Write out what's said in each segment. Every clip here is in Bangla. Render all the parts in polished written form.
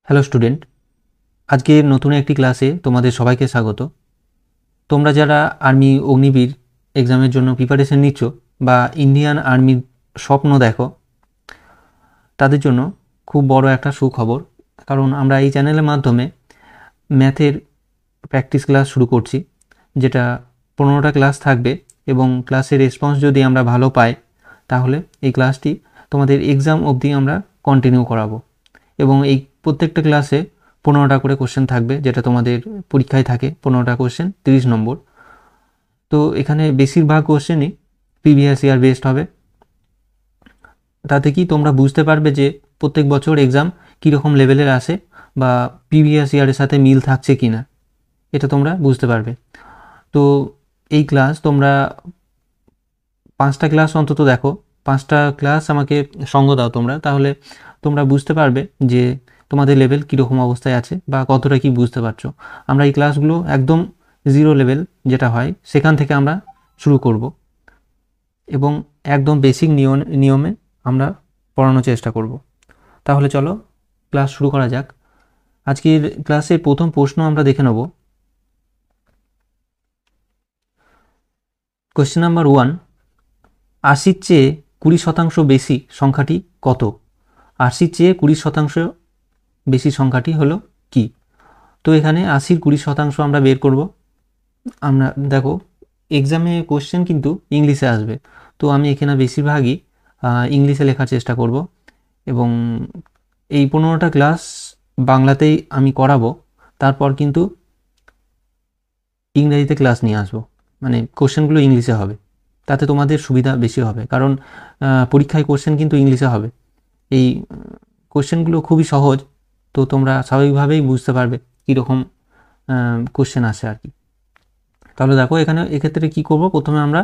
হ্যালো স্টুডেন্ট, আজকে নতুন একটি ক্লাসে তোমাদের সবাইকে স্বাগত। তোমরা যারা আর্মি অগ্নিবীর এক্সামের জন্য প্রিপারেশন নিচ্ছ বা ইন্ডিয়ান আর্মির স্বপ্ন দেখো, তাদের জন্য খুব বড় একটা সুখবর। কারণ আমরা এই চ্যানেলের মাধ্যমে ম্যাথের প্র্যাকটিস ক্লাস শুরু করছি, যেটা 15টা ক্লাস থাকবে এবং ক্লাসের রেসপন্স যদি আমরা ভালো পাই তাহলে এই ক্লাসটি তোমাদের এক্সাম অবধি আমরা কন্টিনিউ করাবো। এবং এই প্রত্যেকটা ক্লাসে 15টা করে কোশ্চেন থাকবে, যেটা তোমাদের পরীক্ষায় থাকে 15টা কোশ্চেন 30 নম্বর। তো এখানে বেশিরভাগ কোশ্চেনই প্রিভিয়াস ইয়ার বেসড হবে। তাতে কি তোমরা বুঝতে পারবে যে প্রত্যেক বছর এক্সাম কীরকম লেভেলের আসে বা প্রিভিয়াস ইয়ারের সাথে মিল থাকছে কি না, এটা তোমরা বুঝতে পারবে। তো এই ক্লাস তোমরা 5টা ক্লাস অন্তত দেখো, 5টা ক্লাস আমাকে সঙ্গ দাও তোমরা, তাহলে তোমরা বুঝতে পারবে যে তোমাদের লেভেল কীরকম অবস্থায় আছে বা কতটা কি বুঝতে পারছো। আমরা এই ক্লাসগুলো একদম জিরো লেভেল যেটা হয় সেখান থেকে আমরা শুরু করব এবং একদম বেসিক নিয়মে আমরা পড়ানোর চেষ্টা করব। তাহলে চলো ক্লাস শুরু করা যাক। আজকের ক্লাসের প্রথম প্রশ্ন আমরা দেখে নেব। কোয়েশ্চেন নাম্বার 1, 80-র চেয়ে 20% বেশি সংখ্যাটি কত? 80-র চেয়ে 20% বেশি সংখ্যাটি হলো কি? তো এখানে 80-র 20% আমরা বের করব। আমরা দেখো এক্সামে কোশ্চেন কিন্তু ইংলিশে আসবে, তো আমি এখানে বেশিরভাগই ইংলিশে লেখার চেষ্টা করব এবং এই 15টা ক্লাস বাংলাতেই আমি করাবো। তারপর কিন্তু ইংরেজিতে ক্লাস নিয়ে আসবো, মানে কোশ্চেনগুলো ইংলিশে হবে, তাতে তোমাদের সুবিধা বেশি হবে। কারণ পরীক্ষায় কোশ্চেন কিন্তু ইংলিশে হবে। এই কোশ্চেনগুলো খুবই সহজ, তো তোমরা স্বাভাবিকভাবেই বুঝতে পারবে কীরকম কোশ্চেন আসে আর কি। তাহলে দেখো এখানে এক্ষেত্রে কী করব, প্রথমে আমরা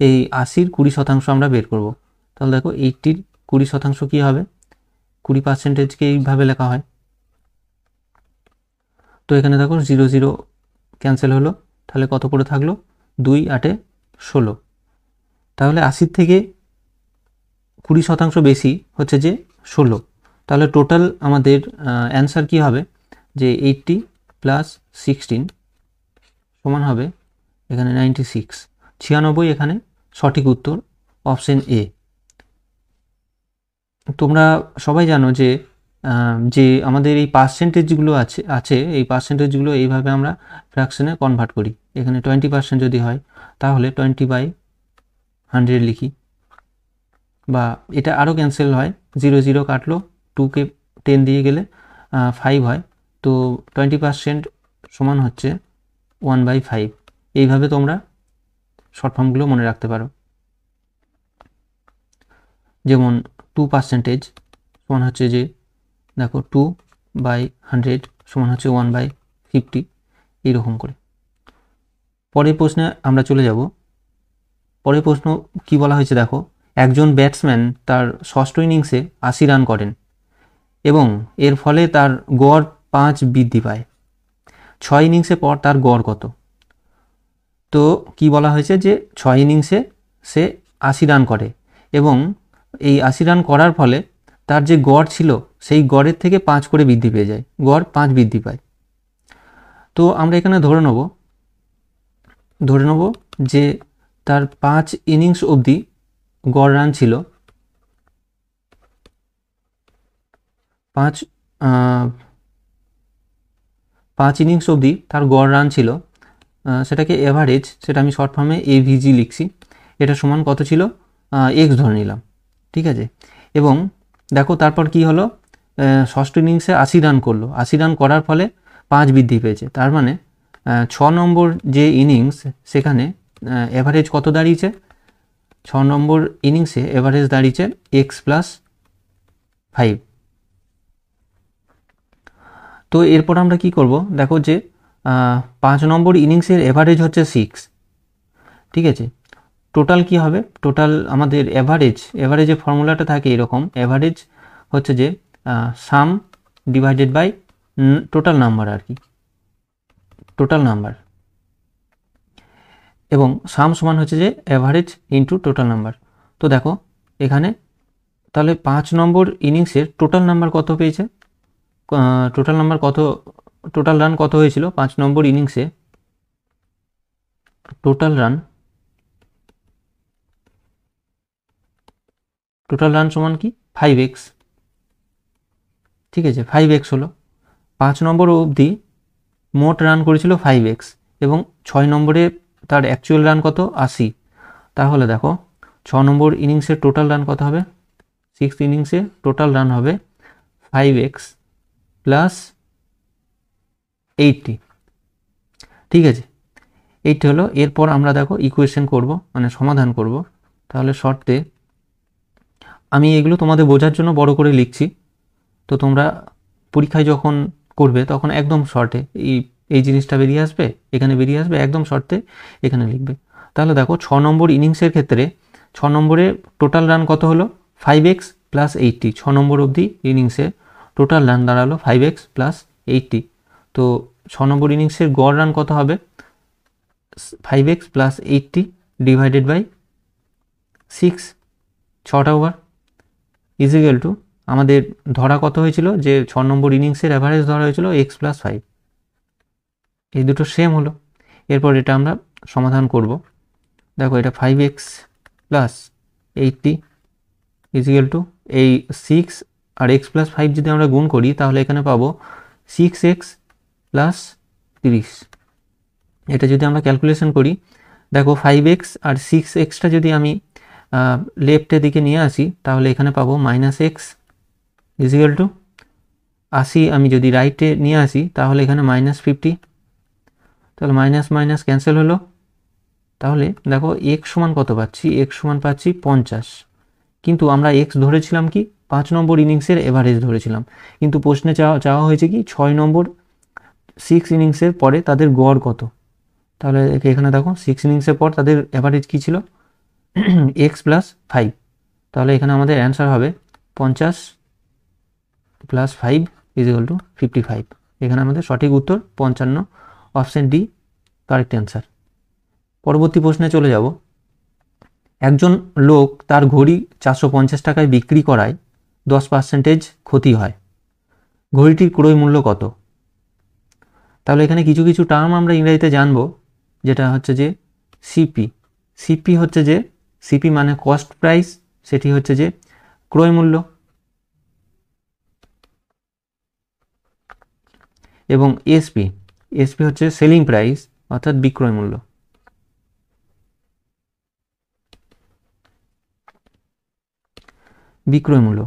এই 80-র 20% আমরা বের করব। তাহলে দেখো 80-র 20% কী হবে, 20%কে এইভাবে লেখা হয়। তো এখানে দেখো 0 0 ক্যান্সেল হলো, তাহলে কত করে থাকলো, 2 8 16। তাহলে 80-র থেকে 20% বেশি হচ্ছে যে 16। তাহলে টোটাল আমাদের অ্যান্সার কী হবে, যে 80 + 16 সমান হবে এখানে 96। 96 এখানে সঠিক উত্তর, অপশন এ। তোমরা সবাই জানো যে যে আমাদের এই পার্সেন্টেজগুলো আছে এই পার্সেন্টেজগুলো এইভাবে আমরা ফ্র্যাকশনে কনভার্ট করি। এখানে 20% যদি হয় তাহলে 20/100 লিখি, বা এটা আরও ক্যান্সেল হয়, 0 0 কাটলো, 2কে 10 দিয়ে গেলে 5 হয়। তো 20% সমান হচ্ছে 1/5। এইভাবে তোমরা শর্ট ফর্মগুলো মনে রাখতে পারো। যেমন 2% সমান হচ্ছে যে দেখো 2/100 সমান হচ্ছে 1/50, এইরকম করে। পরের প্রশ্নে আমরা চলে যাব। পরের প্রশ্ন কি বলা হয়েছে দেখো, একজন ব্যাটসম্যান তার ষষ্ঠ ইনিংসে 80 রান করেন এবং এর ফলে তার গড় 5 বৃদ্ধি পায়। 6 ইনিংসে পর তার গড় কত? তো কি বলা হয়েছে যে 6 ইনিংসে সে 80 রান করে এবং এই 80 রান করার ফলে তার যে গড় ছিল সেই গড়ের থেকে 5 করে বৃদ্ধি পেয়ে যায়, গড় 5 বৃদ্ধি পায়। তো আমরা এখানে ধরে নেব যে তার 5 ইনিংস অবধি গড় রান ছিল 5 ইনিংস অবধি তার গড় রান ছিল, সেটাকে এভারেজ, সেটা আমি শর্ট ফর্মে এভিজি লিখছি। এটা সমান কত ছিল, এক্স ধরে নিলাম, ঠিক আছে। এবং দেখো তারপর কি হলো, ষষ্ঠ ইনিংসে 80 রান করলো, 80 রান করার ফলে 5 বৃদ্ধি পেয়েছে। তার মানে 6 নম্বর যে ইনিংস সেখানে এভারেজ কত দাঁড়িয়েছে, 6 নম্বর ইনিংসে এভারেজ দাঁড়িয়েছে x+5। তো এরপর আমরা কি করব, দেখো যে 5 নম্বর ইনিংসের এভারেজ হচ্ছে 6, ঠিক আছে। টোটাল কি হবে, টোটাল আমাদের এভারেজের ফর্মুলাটা থাকে এরকম, এভারেজ হচ্ছে যে সাম ডিভাইডেড বাই টোটাল নাম্বার আর কি, টোটাল নাম্বার, এবং সাম সমান হচ্ছে যে এভারেজ ইন্টু টোটাল নাম্বার। তো দেখো এখানে তাহলে 5 নম্বর ইনিংসের টোটাল নাম্বার কত পেয়েছে, টোটাল নাম্বার কত, টোটাল রান কত হয়েছিল 5 নম্বর ইনিংসে, টোটাল রান সমান কি 5x, ঠিক আছে 5x হলো। 5 নম্বর অবধি মোট রান করেছিল 5x এবং 6 নম্বরে তার অ্যাকচুয়াল রান কত 80। তাহলে দেখো 6 নম্বর ইনিংসের টোটাল রান কত হবে, 6 ইনিংসে টোটাল রান হবে 5x প্লাস 80, ঠিক আছে 80 হলো। এরপর আমরা দেখো ইকুয়েশন করব, মানে সমাধান করব। তাহলে শর্তে আমি এগুলো তোমাদের বোঝার জন্য বড় করে লিখছি, তো তোমরা পরীক্ষায় যখন করবে তখন একদম শর্টে এই জিনিসটা বেরিয়ে আসবে, এখানে বেরিয়ে আসবে, একদম শর্টে এখানে লিখবে। তাহলে দেখো 6 নম্বর ইনিংসের ক্ষেত্রে 6 নম্বরে টোটাল রান কত হলো 5x প্লাস 80, 6 নম্বর অবধি ইনিংসে টোটাল রান দাঁড়ালো 5x প্লাস 80। তো 6 নম্বর ইনিংসের গড় রান কত হবে 5x প্লাস 80 ডিভাইডেড বাই 6, 6টা ওভার ইজিক্যাল টু আমাদের ধরা কত হয়েছিল যে 6 নম্বর ইনিংসের অ্যাভারেজ ধরা হয়েছিল x প্লাস 5, এই দুটো সেম হলো। এরপর এটা আমরা সমাধান করব। দেখো এটা 5x প্লাস 80 ইজিক্যাল টু এই 6 আর x প্লাস 5 যদি আমরা গুণ করি তাহলে এখানে পাবো 6x প্লাস 30। এটা যদি আমরা ক্যালকুলেশন করি, দেখো 5x আর 6xটা যদি আমি লেফটের দিকে নিয়ে আসি তাহলে এখানে পাবো -x ইজিক্যাল টু 80, আমি যদি রাইটে নিয়ে আসি তাহলে এখানে -50, তাহলে মাইনাস মাইনাস ক্যান্সেল হলো। তাহলে দেখো x সমান কত পাচ্ছি, x সমান পাচ্ছি 50, কিন্তু আমরা x ধরেছিলাম কি 5 নম্বর ইনিংসের এভারেজ ধরেছিলাম, কিন্তু প্রশ্নে চাওয়া হয়েছে কি 6 নম্বর 6 ইনিংসের পরে তাদের গড় কত। তাহলে এখানে দেখো 6 ইনিংসের পর তাদের এভারেজ কি ছিল x প্লাস 5, তাহলে এখানে আমাদের অ্যান্সার হবে 50 প্লাস 5 ইজিক্যাল টু 55। এখানে আমাদের সঠিক উত্তর 55, অপশন ডি কারেক্ট অ্যান্সার। পরবর্তী প্রশ্নে চলে যাব। একজন লোক তার ঘড়ি 450 টাকায় বিক্রি করায় 10% ক্ষতি হয়, ঘড়িটির ক্রয় মূল্য কত। তাহলে এখানে কিছু কিছু টার্ম আমরা ইংরেজিতে জানবো, যেটা হচ্ছে যে সিপি। সিপি হচ্ছে যে সিপি মানে কস্ট প্রাইস, সেটি হচ্ছে যে ক্রয় মূল্য, এবং এসপি, এসপি হচ্ছে সেলিং প্রাইস অর্থাৎ বিক্রয় মূল্য। বিক্রয় মূল্য।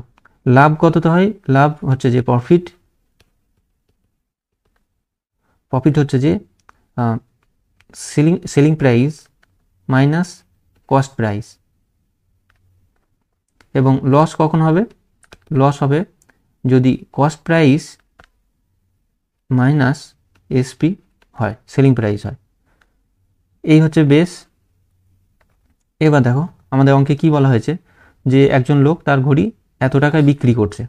লাভ কততে হয়, লাভ হচ্ছে যে প্রফিট, প্রফিট হচ্ছে যে selling price minus cost price. এবং লস কখন হবে, লস হবে যদি কস্ট প্রাইস মাইনাস এসপি হয়, সেলিং প্রাইস হয়। এই হচ্ছে বেস। এবার দেখো আমাদের অঙ্কে কি বলা হয়েছে, যে একজন লোক তার ঘড়ি এত টাকায় বিক্রি করছে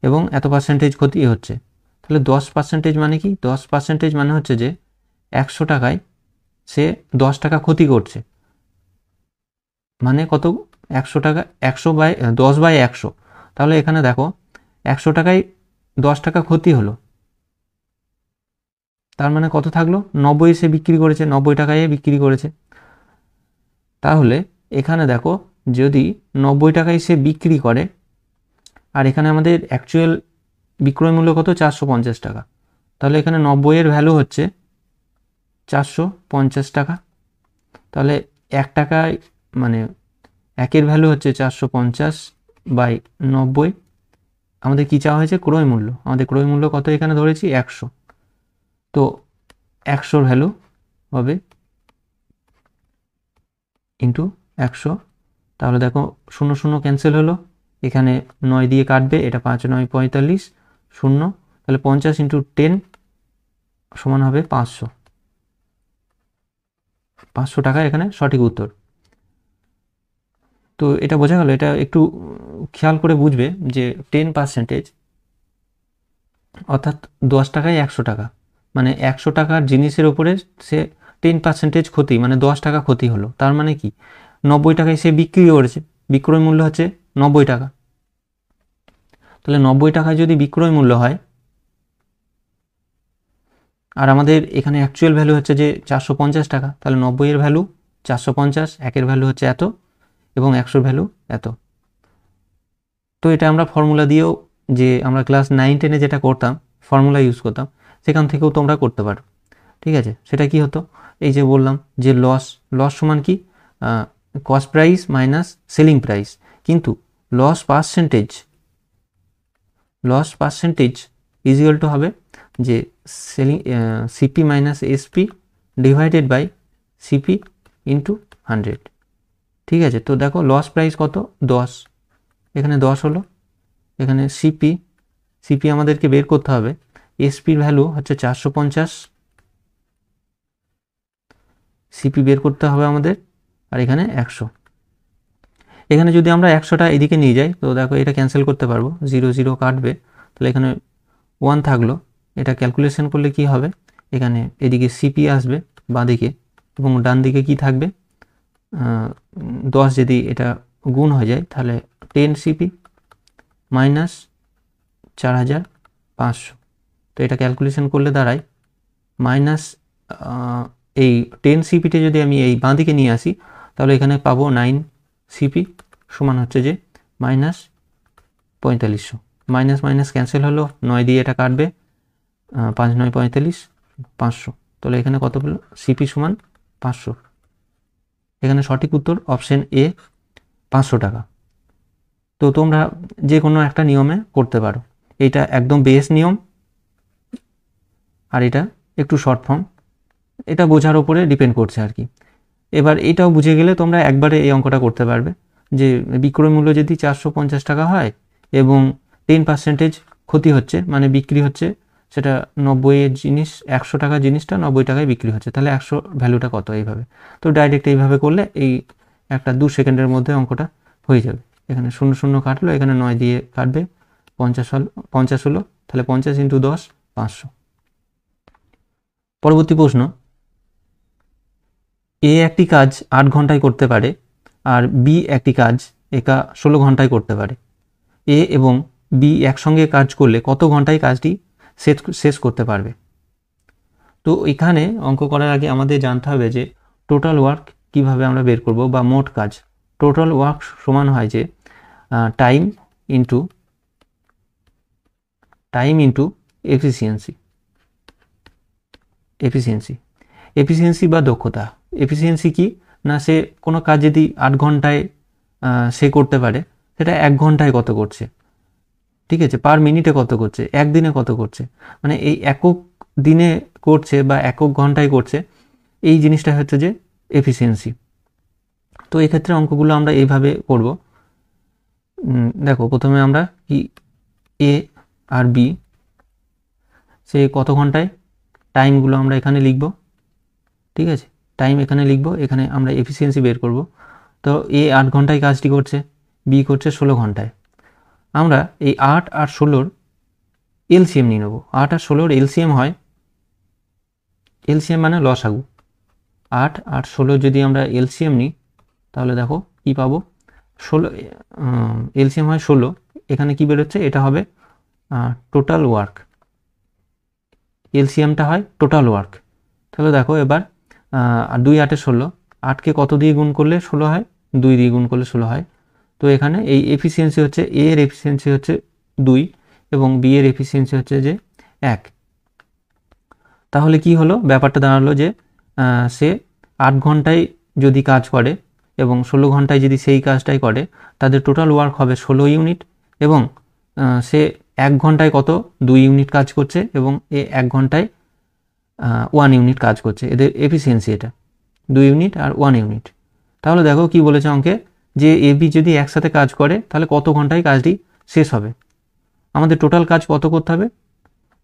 এবং এত পার্সেন্টেজ ক্ষতি হচ্ছে। তাহলে 10% মানে কি, 10% মানে হচ্ছে যে 100 টাকায় সে 10 টাকা ক্ষতি করছে, মানে কত 100 টাকা, 100 বাই 10 বাই 100। তাহলে এখানে দেখো 100 টাকায় 10 টাকা ক্ষতি হলো, তার মানে কত থাকলো 90 সে বিক্রি করেছে, 90 টাকায় বিক্রি করেছে। তাহলে এখানে দেখো যদি 90 টাকায় সে বিক্রি করে, আর এখানে আমাদের অ্যাকচুয়াল বিক্রয় মূল্য কত 450 টাকা, তাহলে এখানে 90 এর ভ্যালু হচ্ছে 450 টাকা। তাহলে 1 টাকায় মানে 1-এর ভ্যালু হচ্ছে 450 বাই 90। আমাদের কি চাওয়া হয়েছে ক্রয় মূল্য, আমাদের ক্রয় মূল্য কত এখানে ধরেছি 100, তো 100 ভ্যালু হবে ইন্টু 100। তাহলে দেখো 0 0 ক্যান্সেল হলো, এখানে 9 দিয়ে কাটবে, এটা 5 9 45 0, তাহলে 50 ইন্টু 10 সমান হবে 500, 500 টাকা এখানে সঠিক উত্তর। তো এটা বোঝা গেল, এটা একটু খেয়াল করে বুঝবে যে 10% অর্থাৎ 10 টাকায় 100 টাকা, মানে 100 টাকার জিনিসের উপরে সে 10% ক্ষতি, মানে 10 টাকা ক্ষতি হলো। তার মানে কি 90 টাকায় সে বিক্রি করেছে, বিক্রয় মূল্য হচ্ছে 90 টাকা। তাহলে 90 টাকায় যদি বিক্রয় মূল্য হয় আর আমাদের এখানে অ্যাকচুয়াল ভ্যালু হচ্ছে যে 450 টাকা, তাহলে 90 এর ভ্যালু 450, 1-এর ভ্যালু হচ্ছে এত এবং 100-র ভ্যালু এত। তো এটা আমরা ফর্মুলা দিয়েও, যে আমরা ক্লাস 9-10-এ যেটা করতাম ফর্মুলা ইউজ করতাম, সেখান থেকেও তোমরা করতে পারো। ঠিক আছে, সেটা কি হতো, এই যে বললাম যে লস সমান কি, cost price minus selling price, কিন্তু লস পার্সেন্টেজ ইজিক্যাল টু হবে যে selling CP minus SP divided by CP into 100। ঠিক আছে, তো দেখো লস প্রাইস কত, 10, এখানে 10 হলো, এখানে সিপি আমাদেরকে বের করতে হবে, এসপির ভ্যালু হচ্ছে 450, সিপি বের করতে হবে আমাদের, আর এখানে 100। এখানে যদি আমরা 100টা এদিকে নিয়ে যাই তো দেখো এটা ক্যান্সেল করতে পারবো, 0 0 কাটবে, তাহলে এখানে 1 থাকলো। এটা ক্যালকুলেশন করলে কি হবে, এখানে এদিকে সিপি আসবে বাঁদিকে এবং ডান দিকে কি থাকবে, 10 যদি এটা গুণ হয়ে যায় তাহলে 10 সিপি মাইনাস 4500। তো এটা ক্যালকুলেশন করলে দাঁড়ায় মাইনাস, এই 10 সিপিতে যদি আমি এই বাঁদিকে নিয়ে আসি তাহলে এখানে পাবো 9 সিপি সমান হচ্ছে যে মাইনাস 4500। মাইনাস মাইনাস ক্যান্সেল হলো, 9 দিয়ে এটা কাটবে, 5 9 45, 500। তাহলে এখানে কত পেলো, সিপি সমান 500। এখানে সঠিক উত্তর অপশন এ, 500 টাকা। তো তোমরা যে কোনো একটা নিয়মে করতে পারো, এইটা একদম বেস নিয়ম আর এটা একটু শর্ট ফর্ম, এটা বোঝার উপরে ডিপেন্ড করছে আর কি। এবার এটাও বুঝে গেলে তোমরা একবারে এই অঙ্কটা করতে পারবে যে বিক্রয় মূল্য যদি 450 টাকা হয় এবং 10% ক্ষতি হচ্ছে, মানে বিক্রি হচ্ছে সেটা 90-এর জিনিস, 100 টাকা জিনিসটা 90 টাকায় বিক্রি হচ্ছে, তাহলে 100 ভ্যালুটা কত, এইভাবে। তো ডাইরেক্ট এইভাবে করলে এই একটা 2 সেকেন্ডের মধ্যে অঙ্কটা হয়ে যাবে। এখানে 0 0 কাটলো, এখানে 9 দিয়ে কাটবে, 50 হলো, তাহলে 50 × 10 500। পরবর্তী প্রশ্ন, এ একটি কাজ 8 ঘন্টায় করতে পারে আর বি একটি কাজ একা 16 ঘন্টায় করতে পারে। এ এবং বি একসঙ্গে কাজ করলে কত ঘন্টায় কাজটি শেষ করতে পারবে? তো এখানে অঙ্ক করার আগে আমাদের জানতে হবে যে টোটাল ওয়ার্ক কিভাবে আমরা বের করব, বা মোট কাজ। টোটাল ওয়ার্ক সমান হয় যে টাইম ইন্টু এফিসিয়েন্সি বা দক্ষতা। এফিসিয়েন্সি কি না, সে কোনো কাজ যদি 8 ঘন্টায় সে করতে পারে, সেটা 1 ঘন্টায় কত করছে, ঠিক আছে, পার মিনিটে কত করছে, একদিনে কত করছে, মানে এই একক দিনে করছে বা একক ঘন্টায় করছে, এই জিনিসটা হচ্ছে যে এফিসিয়েন্সি। তো এক্ষেত্রে অঙ্কগুলো আমরা এইভাবে করব। দেখো প্রথমে আমরা কি এ আর বি সে কত ঘন্টায়, টাইমগুলো আমরা এখানে লিখব, ঠিক আছে, টাইম এখানে লিখব, এখানে আমরা এফিসিয়েন্সি বের করব। তো এ 8 ঘন্টায় কাজটি করছে, বি করছে 16 ঘন্টায়। আমরা এই 8 আর 16-র এলসিএম নিয়ে নেব। 8 আর 16-র এলসিএম হয়, এলসিএম মানে লসাগু। 8 আর 16 যদি আমরা এলসিএম নিই তাহলে দেখো কি পাবো, 16 এলসিএম হয় 16, এখানে কি বেরোচ্ছে, এটা হবে টোটাল ওয়ার্ক, এলসিএমটা হয় টোটাল ওয়ার্ক। তাহলে দেখো এবার 2 8 16, 8কে কত দিয়ে গুণ করলে 16 হয়, 2 দিয়ে গুণ করলে 16 হয়। তো এখানে এই এফিসিয়েন্সি হচ্ছে, এ এর এফিসিয়েন্সি হচ্ছে 2 এবং বি এর এফিসিয়েন্সি হচ্ছে যে 1। তাহলে কি হলো, ব্যাপারটা দাঁড়ালো যে সে 8 ঘন্টায় যদি কাজ করে এবং 16 ঘন্টায় যদি সেই কাজটাই করে, তাদের টোটাল ওয়ার্ক হবে 16 ইউনিট এবং সে 1 ঘন্টায় কত, 2 ইউনিট কাজ করছে এবং এ 1 ঘন্টায় 1 ইউনিট কাজ করছে। এদের এফিসিয়েন্সি এটা 2 ইউনিট আর 1 ইউনিট। তাহলে দেখো কি বলেছে অঙ্কে, যে এ বি যদি একসাথে কাজ করে তাহলে কত ঘন্টায় কাজটি শেষ হবে। আমাদের টোটাল কাজ কত করতে হবে,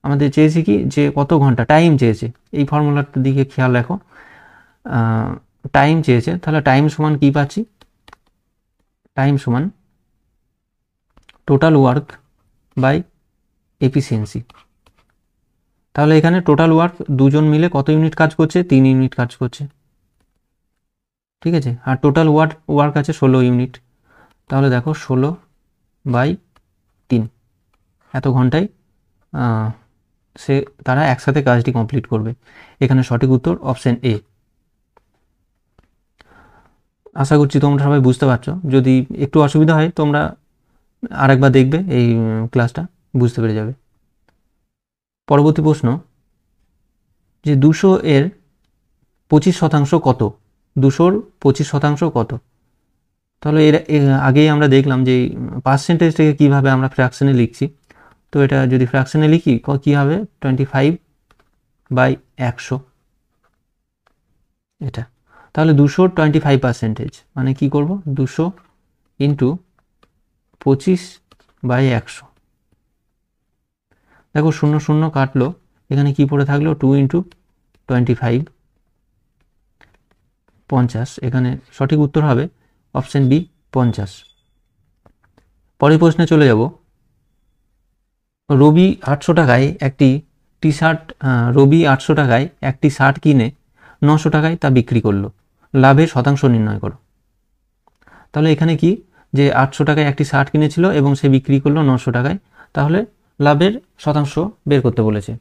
আমাদের চেয়েছে কি যে কত ঘন্টা, টাইম চেয়েছে, এই ফর্মুলাটার দিকে খেয়াল রাখো, টাইম চেয়েছে, তাহলে টাইম সমান কি পাচ্ছি, টাইম সমান টোটাল ওয়ার্ক বাই এফিসিয়েন্সি। তাহলে এখানে টোটাল ওয়ার্ক দুজন মিলে কত ইউনিট কাজ করছে, 3 ইউনিট কাজ করছে, ঠিক আছে, আর টোটাল ওয়ার্ক আছে 16 ইউনিট। তাহলে দেখো 16/3 এত ঘন্টায় তারা একসাথে কাজটি কমপ্লিট করবে। এখানে সঠিক উত্তর অপশন এ। আশা করছি তোমরা সবাই বুঝতে পারছো। যদি একটু অসুবিধা হয় তোমরা আরেকবার দেখবে এই ক্লাসটা, বুঝতে পেরে যাবে। পরবর্তী প্রশ্ন, যে 200 এর 25% কত? 200-র 25% কত? তাহলে এর আগেই আমরা দেখলাম যে পার্সেন্টেজটাকে কীভাবে আমরা ফ্র্যাকশনে লিখছি। তো এটা যদি ফ্র্যাকশনে লিখি কী হবে, 25/100 এটা। তাহলে 200 25%, মানে কি করব, 200 ইন্টু 25/100। দেখো 0 0 কাটলো, এখানে কি পড়ে থাকলো, 2 ইন্টু 25 50। এখানে সঠিক উত্তর হবে অপশন বি 50। পরের প্রশ্নে চলে যাব। রবি 800 টাকায় একটি শার্ট কিনে 900 টাকায় তা বিক্রি করলো, লাভের শতাংশ নির্ণয় করো। তাহলে এখানে কি, যে 800 টাকায় একটি শার্ট কিনেছিল এবং সে বিক্রি করলো 900 টাকায়, তাহলে লাভের শতাংশ বের করতে বলেছে।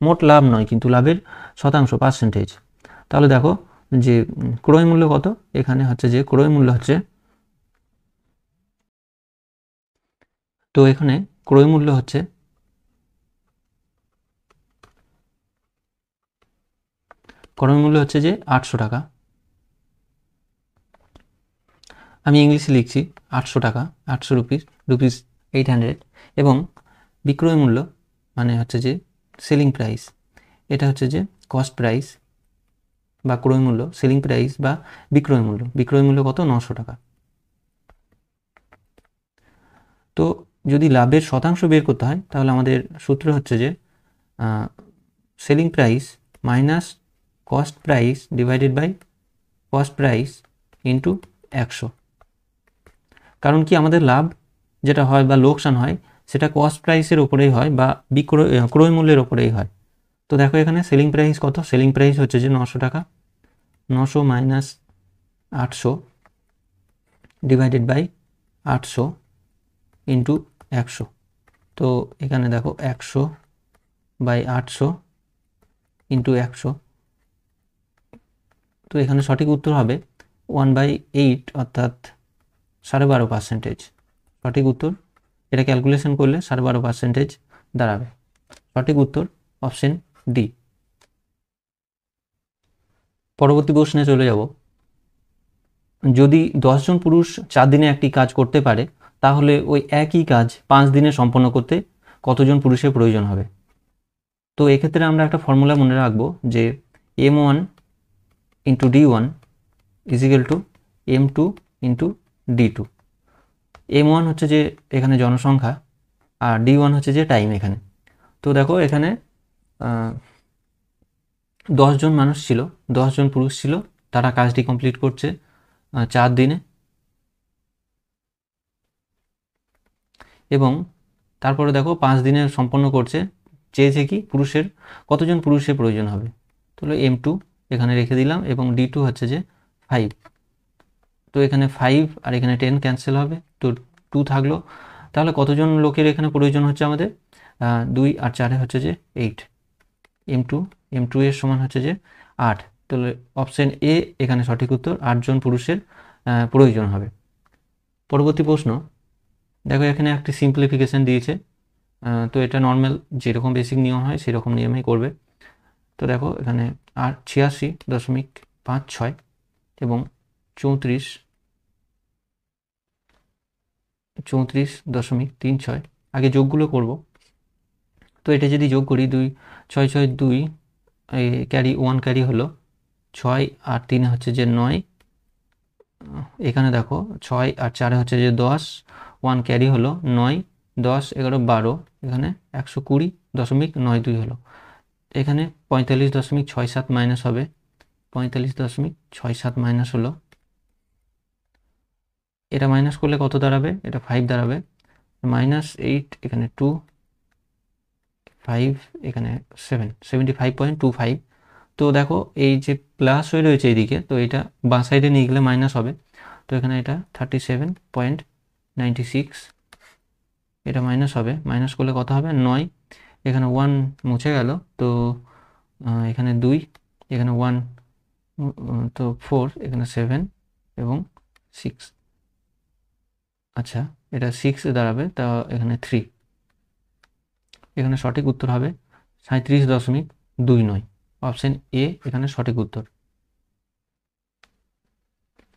মোট লাভ নয়, কিন্তু লাভের শতাংশ, পার্সেন্টেজ। তাহলে দেখো যে ক্রয় মূল্য কত, এখানে হচ্ছে যে ক্রয় মূল্য হচ্ছে, তো এখানে ক্রয় মূল্য হচ্ছে যে 800 টাকা। আমি ইংলিশে লিখছি 800 টাকা, 800 রুপিস 800। এবং বিক্রয় মূল্য মানে হচ্ছে যে সেলিং প্রাইস, এটা হচ্ছে যে কস্ট প্রাইস বা ক্রয় মূল্য, সেলিং প্রাইস বা বিক্রয় মূল্য কত, 900 টাকা। তো যদি লাভের শতাংশ বের করতে হয় তাহলে আমাদের সূত্র হচ্ছে যে selling price minus cost price divided by cost price into 100। কারণ কি, আমাদের লাভ যেটা হয় বা লোকসান হয় সেটা কস্ট প্রাইসের ওপরেই হয় বা ক্রয় মূল্যের ওপরেই হয়। তো দেখো এখানে সেলিং প্রাইস কত, সেলিং প্রাইস হচ্ছে যে 900 টাকা, 900 মাইনাস 800 ডিভাইডেড বাই 800 ইন্টু 100। তো এখানে দেখো 100/800 ইন্টু 100। তো এখানে সঠিক উত্তর হবে 1/8, অর্থাৎ 12.5%। সঠিক উত্তর, এটা ক্যালকুলেশন করলে 12.5% দাঁড়াবে। সঠিক উত্তর অপশন ডি। পরবর্তী প্রশ্নে চলে যাব। যদি 10 জন পুরুষ 4 দিনে একটি কাজ করতে পারে, তাহলে ওই একই কাজ 5 দিনে সম্পন্ন করতে কতজন পুরুষের প্রয়োজন হবে? তো এক্ষেত্রে আমরা একটা ফর্মুলা মনে রাখবো যে m1 into d1 is equal two m2 into d2। m1 হচ্ছে যে এখানে জনসংখ্যা, আর d1 হচ্ছে যে টাইম এখানে। তো দেখো এখানে 10 জন মানুষ ছিল, 10 জন পুরুষ ছিল, তারা কাজটি কমপ্লিট করছে 4 দিনে। এবং তারপরে দেখো 5 দিনে সম্পন্ন করছে, চেয়েছে কি কতজন পুরুষের প্রয়োজন হবে। তাহলে m2 এখানে রেখে দিলাম এবং d2 হচ্ছে যে 5। তো এখানে 5 আর এখানে 10 ক্যান্সেল হবে, তো 2 থাকলো। তাহলে কতজন লোকের এখানে প্রয়োজন হচ্ছে আমাদের, 2 আর 4 হচ্ছে যে 8। m2 এর সমান হচ্ছে যে 8। তাহলে অপশন এ এখানে সঠিক উত্তর, 8 জন পুরুষের প্রয়োজন হবে। পরবর্তী প্রশ্ন, দেখো এখানে একটি সিম্পলিফিকেশন দিয়েছে। তো এটা নর্মাল যেরকম বেসিক নিয়ম হয় সেরকম নিয়মেই করবে। তো দেখো এখানে 86.56 এবং 34.36। আগে যোগগুলো করব। তো এটা যদি যোগ করি, 2 6 6 2 ক্যারি 1 ক্যারি হলো 6 আর 3 হচ্ছে যে 9। এখানে দেখো 6 আর 4 হচ্ছে যে 10, 1 ক্যারি হলো 9, 10 11 12, এখানে 120.92 হলো। এখানে 45.67 মাইনাস হবে, 45.67 মাইনাস হলো, এটা মাইনাস করলে কত দাঁড়াবে, এটা 5 দাঁড়াবে। -8 এখানে 2, 5 এখানে 7, 75.25। তো দেখো এই যে প্লাস হয়ে রয়েছে এইদিকে, তো এটা বাঁ সাইডে নিয়ে গেলে মাইনাস হবে। তো এখানে এটা 37.96, এটা মাইনাস হবে। মাইনাস করলে কত হবে, 9 এখানে 1 মুছে গেল, তো এখানে 2, এখানে 1, তো 4, এখানে 7 এবং 6। আচ্ছা, এটা 6 দাঁড়াবে, তা এখানে 3। এখানে সঠিক উত্তর হবে 37.29। অপশন এ এখানে সঠিক উত্তর।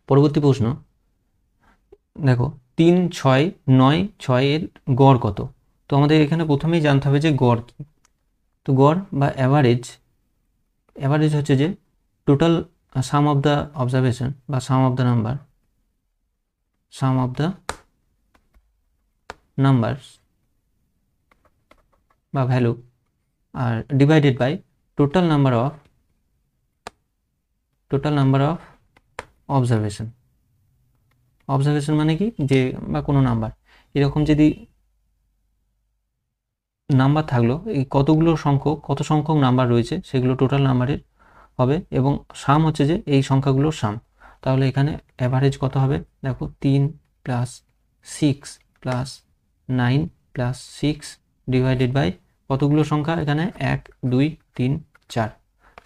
পরবর্তী প্রশ্ন দেখো, 3, 6, 9, 6 এর গড় কত? তো আমাদের এখানে প্রথমেই জানতে হবে যে গড় কি। তো গড় বা অ্যাভারেজ হচ্ছে যে total sum of the observation বা সাম অফ দ্য নাম্বারস বা ভ্যালু আর divided by total number of observation মানে কি, যে বা কোনো নাম্বার, এরকম যদি নাম্বার থাকলো, এই কত সংখ্যক নাম্বার রয়েছে সেগুলো টোটাল নাম্বারের হবে, এবং সাম হচ্ছে যে এই সংখ্যাগুলোর সাম। তাহলে এখানে অ্যাভারেজ কত হবে? দেখো, 3 + 6 + 9 + 6 ডিভাইডেড বাই কতগুলো সংখ্যা, এখানে 1, 2, 3, 4,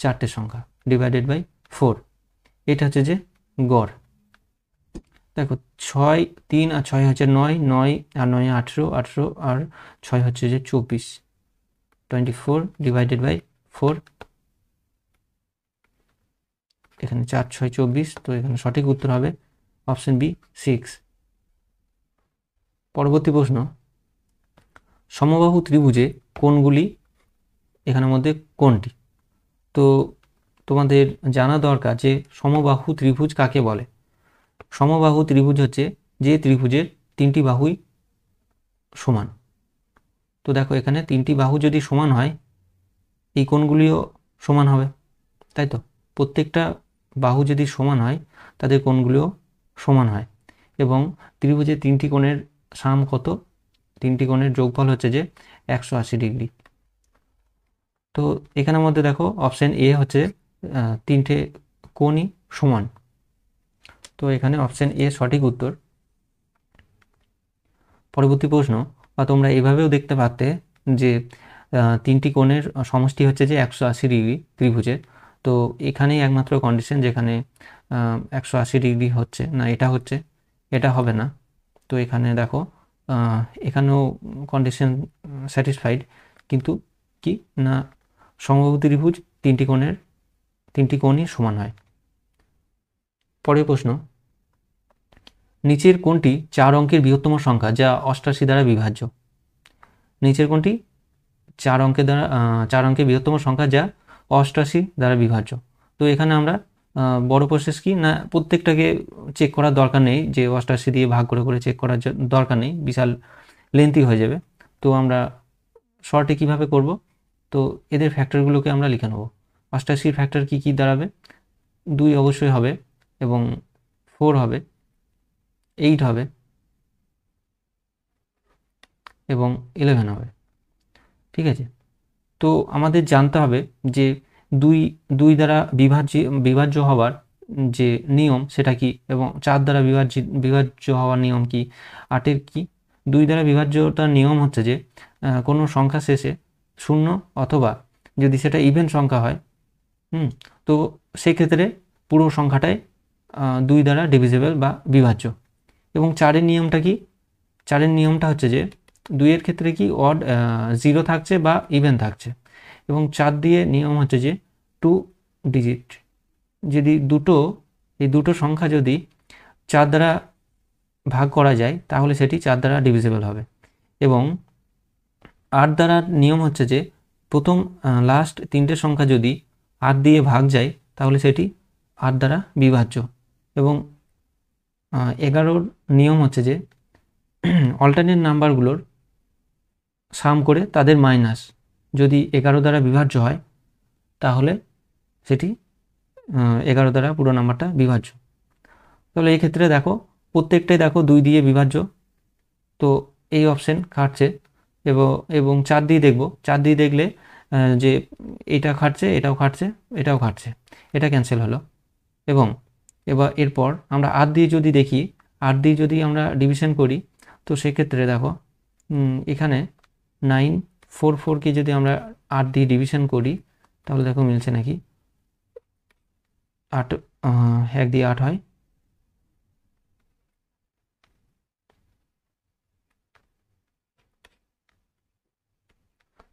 4টে সংখ্যা ডিভাইডেড বাই 4। এটা হচ্ছে যে গড়। দেখো, 6, 3 আর 6 হচ্ছে 9, 9 আর 9 18, 18 আর 6 হচ্ছে যে 24, 24 ডিভাইডেড বাই 4। এখানে 4, 6, 24, তো এখানে সঠিক উত্তর হবে অপশন বি 6। পরবর্তী প্রশ্ন, সমবাহু ত্রিভুজে কোণগুলি এখানের মধ্যে কোনটি? তো তোমাদের জানা দরকার যে সমবাহু ত্রিভুজ কাকে বলে। সমবাহু ত্রিভুজ হচ্ছে যে ত্রিভুজের 3টি বাহুই সমান। তো দেখো, এখানে 3টি বাহু যদি সমান হয়, এই কোণগুলিও সমান হবে, তাই তো? প্রত্যেকটা বাহু যদি সমান হয়, তাদের কোণগুলিও সমান হয়। এবং ত্রিভুজের 3টি কোণের সাম কত? 3টি কোণের যোগফল হচ্ছে যে 180 ডিগ্রি। তো এখানের মধ্যে দেখো, অপশন এ হচ্ছে 3টে কোণই সমান, তো এখানে অপশন এ সঠিক উত্তর। পরবর্তী প্রশ্ন, বা তোমরা এভাবেও দেখতে পারতে যে 3টি কোণের সমষ্টি হচ্ছে যে 180 ডিগ্রি ত্রিভুজের। তো এখানেই একমাত্র কন্ডিশন যেখানে 180 ডিগ্রি হচ্ছে না, এটা হচ্ছে, এটা হবে না। তো এখানে দেখো, এখানেও কন্ডিশন স্যাটিসফাইড, কিন্তু কি না, সমবাহু ত্রিভুজ 3টি কোণই সমান হয়। পরের প্রশ্ন, নিচের কোনটি 4 অঙ্কের বৃহত্তম সংখ্যা যা 88 দ্বারা বিভাজ্য? নিচের কোনটি 4 অঙ্কের বৃহত্তম সংখ্যা যা 88 দ্বারা বিভাজ্য? তো এখানে আমরা বড় প্রসেস কি না, প্রত্যেকটাকে চেক করার দরকার নেই, যে 88 দিয়ে ভাগ করে করে চেক করার দরকার নেই, বিশাল লেন্থি হয়ে যাবে। তো আমরা শর্টে কিভাবে করব? তো এদের ফ্যাক্টরগুলোকে আমরা লিখে নেব। 88 ফ্যাক্টর কি কি দাঁড়াবে? 2 অবশ্যই হবে, এবং 4 হবে, 8 হবে, এবং 11 হবে। ঠিক আছে, তো আমাদের জানতে হবে যে দুই দুই দ্বারা বিভাজ্য হওয়ার যে নিয়ম সেটা কি, এবং 4 দ্বারা বিভাজ্য হওয়ার নিয়ম কি, 8-এর কি। 2 দ্বারা বিভাজ্যতার নিয়ম হচ্ছে যে কোনো সংখ্যা শেষে 0, অথবা যদি সেটা ইভেন সংখ্যা হয়, তো সেক্ষেত্রে পুরো সংখ্যাটাই 2 দ্বারা ডিভিজিবল বা বিভাজ্য। এবং 4-এর নিয়মটা কি? 4-এর নিয়মটা হচ্ছে যে 2-এর ক্ষেত্রে কি অড 0 থাকছে বা ইভেন থাকছে, এবং 4 দিয়ে নিয়ম হচ্ছে যে 2 ডিজিট। যদি এই দুটো সংখ্যা যদি 4 দ্বারা ভাগ করা যায়, তাহলে সেটি 4 দ্বারা ডিভিজিবল হবে। এবং 8 দ্বারা নিয়ম হচ্ছে যে প্রথম লাস্ট 3টে সংখ্যা যদি 8 দিয়ে ভাগ যায়, তাহলে সেটি 8 দ্বারা বিভাজ্য। এবং 11-র নিয়ম হচ্ছে যে অল্টারনেট নাম্বারগুলোর সাম করে তাদের মাইনাস যদি 11 দ্বারা বিভাজ্য হয়, তাহলে সেটি 11 দ্বারা পুরো নাম্বারটা বিভাজ্য। তাহলে এই ক্ষেত্রে দেখো, প্রত্যেকটাই দেখো 2 দিয়ে বিভাজ্য, তো এই অপশন খাটছে। এবং 4 দিয়ে দেখব, 4 দিয়ে দেখলে যে এটা খাটছে, এটাও খাটছে, এটাও খাটছে, এটা ক্যান্সেল হলো। এবং এরপর আমরা 8 দিয়ে যদি দেখি, 8 দিয়ে যদি আমরা ডিভিশন করি, তো সেক্ষেত্রে দেখো এখানে 9 4 যদি আমরা 8 দিয়ে ডিভিশন করি তাহলে দেখো মিলছে নাকি। 8 1 দিয়ে 8 হয়,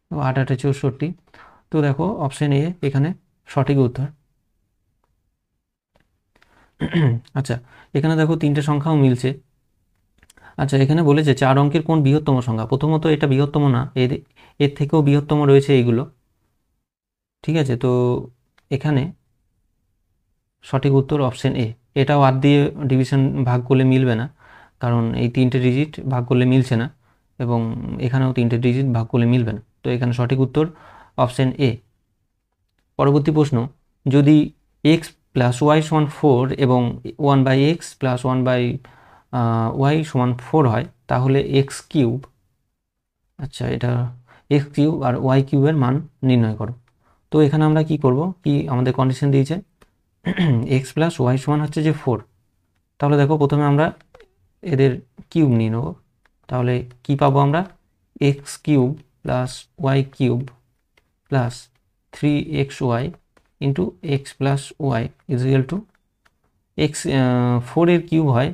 তো 8 8 64। তো দেখো অপশন এ এখানে সঠিক উত্তর। আচ্ছা, এখানে দেখো তিনটে সংখ্যাও মিলছে। আচ্ছা, এখানে বলেছে 4 অঙ্কের কোন বৃহত্তম সংখ্যা। প্রথমত এটা বৃহত্তম না, এর থেকেও বৃহত্তম রয়েছে এইগুলো। ঠিক আছে, তো এখানে সঠিক উত্তর অপশন এ। এটাও 8 দিয়ে ডিভিশন ভাগ করলে মিলবে না, কারণ এই 3টে ডিজিট ভাগ করলে মিলছে না, এবং এখানেও 3টে ডিজিট ভাগ করলে মিলবে না। তো এখানে সঠিক উত্তর অপশন এ। পরবর্তী প্রশ্ন, যদি এক্স প্লাস ওয়াই সমান 4 এবং 1/x প্লাস 1/y সমান 4 হয়, তাহলে এক্স কিউব, আচ্ছা এটা এক্স কিউব আর ওয়াই কিউবের মান নির্ণয় করো। তো এখানে আমরা কি করব, কি আমাদের কন্ডিশন দিয়েছে, এক্স প্লাস ওয়াই সমান হচ্ছে যে 4। তাহলে দেখো প্রথমে আমরা এদের কিউব নিয়ে নেব। তাহলে কি পাবো আমরা, x cube plus y cube plus 3xy into x plus y is equal to x, 4 এর কিউব হয়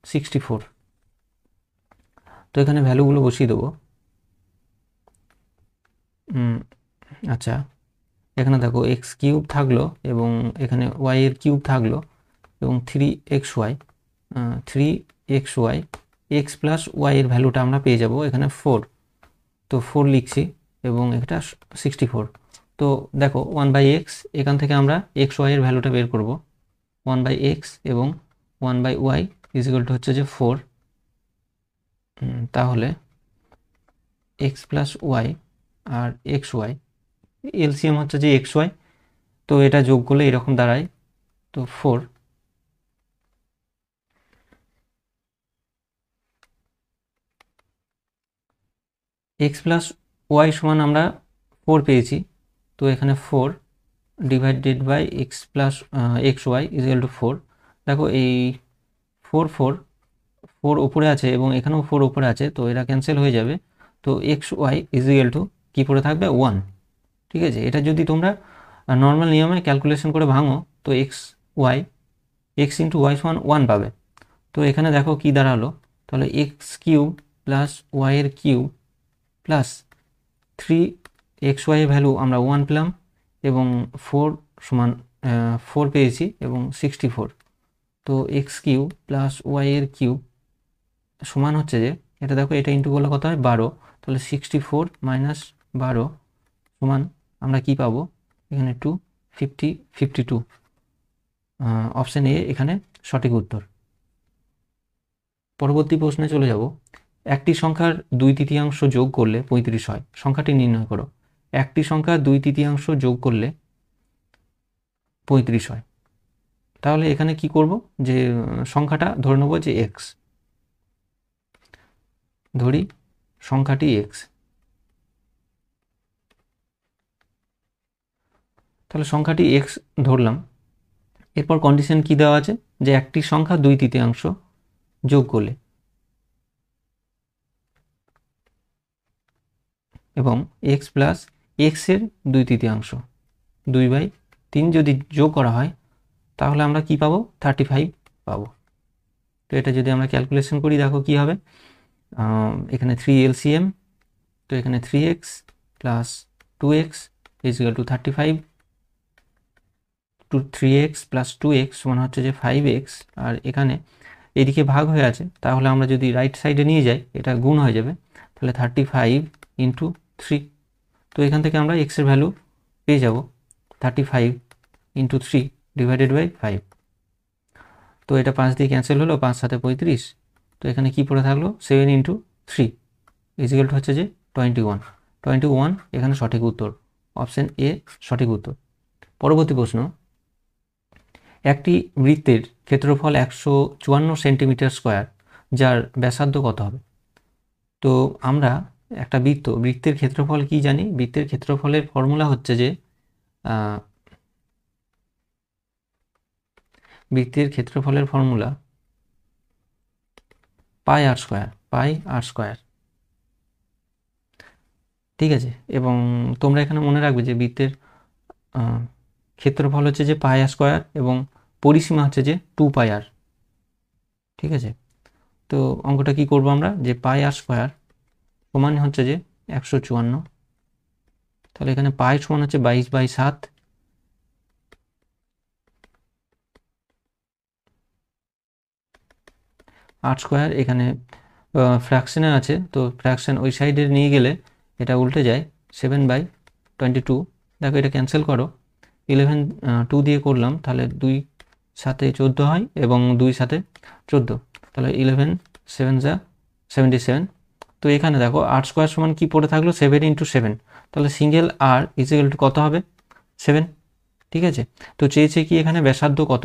64। তো এখানে ভ্যালুগুলো বসিয়ে দেবো। আচ্ছা, এখানে দেখো এক্স কিউব থাকলো এবং এখানে ওয়াই এর কিউব থাকলো এবং 3xy, 3xy x plus Y এর ভ্যালুটা আমরা পেয়ে যাব এখানে 4। তো 4 লিখছি এবং এটা 64। তো দেখো 1/x, এখান থেকে আমরা এক্স ওয়াই এর ভ্যালুটা বের করব। 1/x এবং 1/y ইজ ইকুয়াল টু হচ্ছে যে 4। তাহলে এক্স প্লাস ওয়াই আর এক্স ওয়াই, এলসিএম হচ্ছে যে এক্স ওয়াই, তো এটা যোগ করলে এরকম দাঁড়ায়। তো 4 এক্স প্লাস ওয়াই সমান আমরা 4 পেয়েছি। তো এখানে 4 divided by x plus x Y is equal to 4। দেখো এই 4 ওপরে আছে এবং এখানেও 4 ওপরে আছে, তো এরা ক্যান্সেল হয়ে যাবে। তো X Y is equal to কী পড়ে থাকবে, 1। ঠিক আছে, এটা যদি তোমরা নর্মাল নিয়মে ক্যালকুলেশন করে ভাঙো তো এক্স ইন্টু ওয়াই সমান 1 পাবে। তো এখানে দেখো কি দাঁড়ালো, তাহলে এক্স কিউব প্লাস ওয়াইয়ের কিউব প্লাস 3xy এর ভ্যালু আমরা 1 পেলাম এবং 4 সমান 4 পেয়েছি এবং 64। তো এক্স কিউব প্লাস ওয়াই এর কিউব সমান হচ্ছে যে, এটা দেখো এটা ইন্টু করলে কত হয় 12, তাহলে 64 মাইনাস 12 সমান আমরা কি পাবো এখানে 52। অপশন এ এখানে সঠিক উত্তর। পরবর্তী প্রশ্নে চলে যাব। একটি সংখ্যার 2/3 যোগ করলে 35 হয়, সংখ্যাটি নির্ণয় করো। একটি সংখ্যার 2/3 যোগ করলে 35 হয়। তাহলে এখানে কি করব, যে সংখ্যাটা ধরে নেব যে এক্স, ধরি সংখ্যাটি এক্স। তাহলে সংখ্যাটি এক্স ধরলাম। এরপর কন্ডিশন কি দেওয়া আছে, যে একটি সংখ্যা 2/3 যোগ করলে এবং এক্স প্লাস এক্সের 2/3, 2/3 যদি যোগ করা হয় তাহলে আমরা কি পাবো, 35 পাবো। তো এটা যদি আমরা ক্যালকুলেশন করি দেখো কি হবে, এখানে 3 এলসিএম, তো এখানে 3x plus 2x is equal two 35, 3x plus 2x সমান হচ্ছে যে 5x, আর এখানে এদিকে ভাগ হয়ে আছে, তাহলে আমরা যদি রাইট সাইডে নিয়ে যাই এটা গুণ হয়ে যাবে, তাহলে 35 ইন্টু 3। তো এখান থেকে আমরা এক্সের ভ্যালু পেয়ে যাব 35 ইন্টু 3 ডিভাইডেড বাই 5। তো এটা 5 দিয়ে ক্যান্সেল হলো, 5 7 35। তো এখানে কি পড়ে থাকলো, 7 ইন্টু 3 ইজ ইকুয়াল টু হচ্ছে যে 21। এখানে সঠিক উত্তর, অপশন এ সঠিক উত্তর। পরবর্তী প্রশ্ন, একটি বৃত্তের ক্ষেত্রফল 154 সেন্টিমিটার স্কোয়ার, যার ব্যাসার্ধ কত হবে। তো আমরা একটা বৃত্তের ক্ষেত্রফল কি জানি, বৃত্তের ক্ষেত্রফলের ফর্মুলা হচ্ছে যে বৃত্তের ক্ষেত্রফলের ফর্মুলা পাই আর স্কোয়ার। ঠিক আছে। এবং তোমরা এখানে মনে রাখবে যে বৃত্তের ক্ষেত্রফল হচ্ছে যে পাই আর স্কোয়ার এবং পরিসীমা হচ্ছে যে 2πr। ঠিক আছে, তো অঙ্কটা কি করব আমরা, যে পাই আর স্কোয়ার সমান হচ্ছে যে 154, তাহলে এখানে পাই সমান হচ্ছে 22/7, আর স্কোয়ার এখানে ফ্র্যাকশনে আছে, তো ফ্র্যাকশন ওই সাইডে নিয়ে গেলে এটা উল্টে যায় 7/22। দেখো এটা ক্যান্সেল করো, 11 2 দিয়ে করলাম, তাহলে 2 সাথে 14 হয় এবং 2 সাথে 14, তাহলে 11 7 যা 77। তো এখানে দেখো আর স্কোয়ার সমান কি পড়ে থাকলো, 7 × 7, তাহলে সিঙ্গেল আর ইজিক্যাল টু কত হবে, 7। ঠিক আছে, তো চেয়েছে কি এখানে ব্যাসার্ধ কত,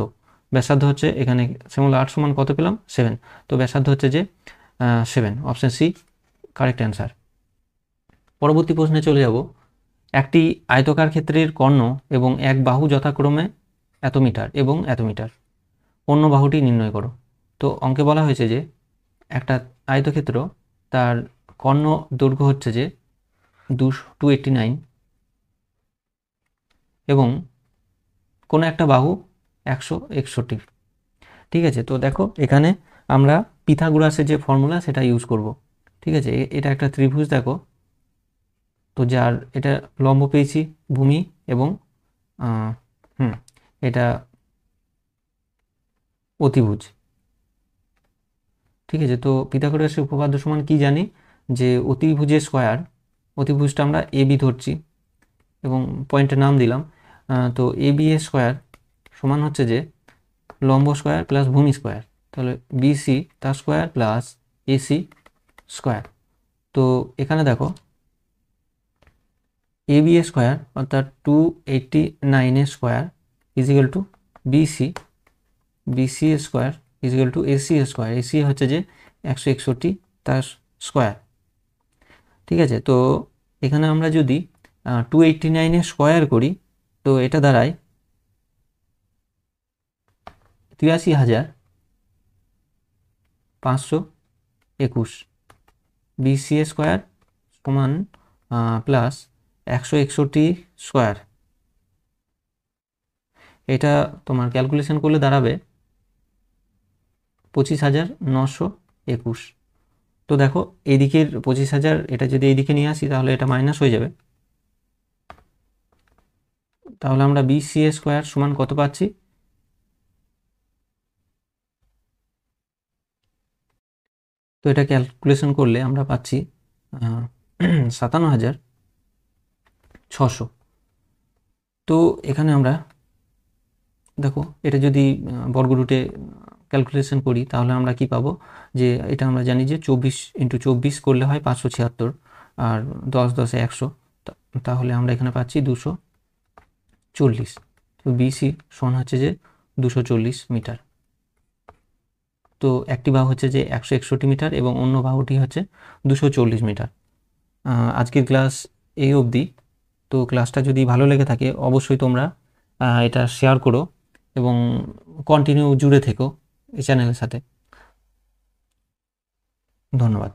ব্যাসার্ধ হচ্ছে এখানে স্মল আর সমান কত পেলাম, 7, তো ব্যাসার্ধ হচ্ছে যে 7, অপশন সি কারেক্ট অ্যান্সার। পরবর্তী প্রশ্নে চলে যাব। একটি আয়তকার ক্ষেত্রের কর্ণ এবং এক বাহু যথাক্রমে এত মিটার এবং এত মিটার, অন্য বাহুটি নির্ণয় করো। তো অঙ্কে বলা হয়েছে যে একটা আয়তক্ষেত্র, তার কর্ণ দৈর্ঘ্য হচ্ছে যে 289 এবং কোনো একটা বাহু 161। ঠিক আছে, তো দেখো এখানে আমরা পিথাগোরাসের যে ফর্মুলা সেটা ইউজ করব। ঠিক আছে, এটা একটা ত্রিভুজ দেখো, তো যার এটা লম্ব পেয়েছি ভূমি এবং এটা অতিভুজ। ঠিক আছে, তো পিথাগোরাসের উপপাদ্য সমান কি জানি, যে অতিভুজের স্কোয়ার, অতিভুজটা আমরা এবি ধরছি এবং পয়েন্টের নাম দিলাম, তো এবি এর স্কোয়ার সমান হচ্ছে যে লম্ব স্কোয়ার প্লাস ভূমি স্কোয়ার, তাহলে বিসি তার স্কোয়ার প্লাস এসি স্কোয়ার। তো এখানে দেখো এবি এর স্কোয়ার অর্থাৎ 289 এর square is equal to BC, BC এর স্কোয়ার ইজিক্যাল টু এসি এর স্কোয়ার, এসি হচ্ছে যে 161 তার স্কোয়ার। ঠিক আছে, তো এখানে আমরা যদি 289 এর স্কোয়ার করি, তো এটা দাঁড়ায় 83,521। বিসি এর স্কোয়ার সমান প্লাস 161 স্কোয়ার, এটা তোমার ক্যালকুলেশন করলে দাঁড়াবে 25,921। তো দেখো এইদিকের 25,000 এটা যদি এইদিকে নিয়ে আসি তাহলে এটা মাইনাস হয়ে যাবে, তাহলে আমরা বিসি এর স্কোয়ার সমান কত পাচ্ছি, তো এটা ক্যালকুলেশন করলে আমরা পাচ্ছি 57,600। তো এখানে আমরা দেখো এটা যদি বর্গরুটে ক্যালকুলেশন করি তাহলে আমরা কি পাবো, যে এটা আমরা জানি যে 24 × 24 করলে হয় 576 আর 10 10 100, তাহলে আমরা এখানে পাচ্ছি 240। তো বিসি সমান হচ্ছে যে 240 মিটার। তো একটি বাহু হচ্ছে যে 161 মিটার এবং অন্য বাহুটি হচ্ছে 240 মিটার। আজকের ক্লাস এই অবধি। তো ক্লাসটা যদি ভালো লেগে থাকে অবশ্যই তোমরা এটা শেয়ার করো এবং কন্টিনিউ জুড়ে থেকো এই চ্যানেলের সাথে। ধন্যবাদ।